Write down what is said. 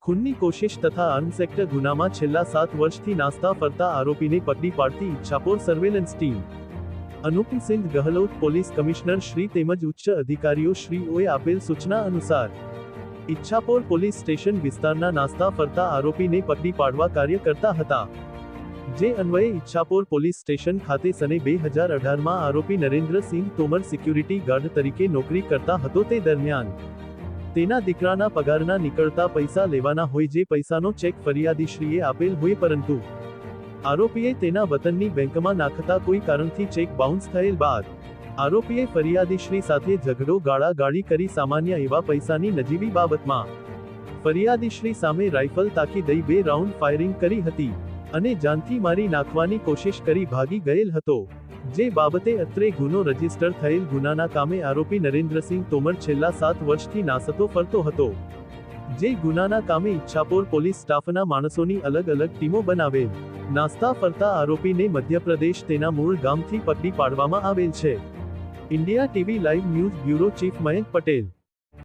ખૂનની કોશિશ તથા arms act ગુનામાં છેલ્લા 7 વર્ષથી નાસ્તા ફરતા આરોપીને પકડી પાડતી Ichchhapor surveillance team Anupsinh Gehlot police commissioner Shri તેમજ ઉચ્ચ અધિકારીઓ શ્રીઓએ આપેલ સૂચના અનુસાર ઈચ્છાપોર પોલીસ સ્ટેશન વિસ્તારના નાસ્તા ફરતા આરોપીને પકડી પાડવા કાર્ય કરતા હતા, જે અન્વયે ઈચ્છાપોર પોલીસ સ્ટેશન ખાતે સને 2018માં આરોપી નરેન્દ્રસિંહ તોમર સિક્યુરિટી ગાર્ડ તરીકે નોકરી કરતા હતો. તે દરમિયાન તેના દીકરાના પગારના નીકળતા પૈસા લેવાના હોય, જે પૈસાનો ચેક ફરિયાદીશ્રીએ આપેલ હોય, પરંતુ આરોપીએ તેના વતનની બેંકમાં નાખતા કોઈ કારણથી ચેક બાઉન્સ થયેલ બાદ આરોપીએ ફરિયાદીશ્રી સાથે ઝઘડો ગાળાગાળી કરી સામાન્ય એવા પૈસાની નજીવી બાબતમાં ફરિયાદીશ્રી સામે રાઇફલ તાકી દઈ 2 રાઉન્ડ ફાયરિંગ કરી હતી અને જાનથી મારી નાખવાની કોશિશ કરી ભાગી ગયેલ હતો, જે બાબતે અત્રે ગુનો રજીસ્ટર થયેલ ગુનાના કામે આરોપી નરેન્દ્રસિંહ તોમર છેલ્લા 7 વર્ષથી નાસતો ફરતો હતો, જે ગુનાના કામે ઈચ્છાપોર પોલીસ સ્ટાફના માણસોની અલગ અલગ ટીમો બનાવેલ નાસ્તા ફરતા આરોપીને મધ્યપ્રદેશ તેના મૂળ ગામથી પકડી પાડવામાં આવેલ છે. India TV live news bureau chief Mayank Patel.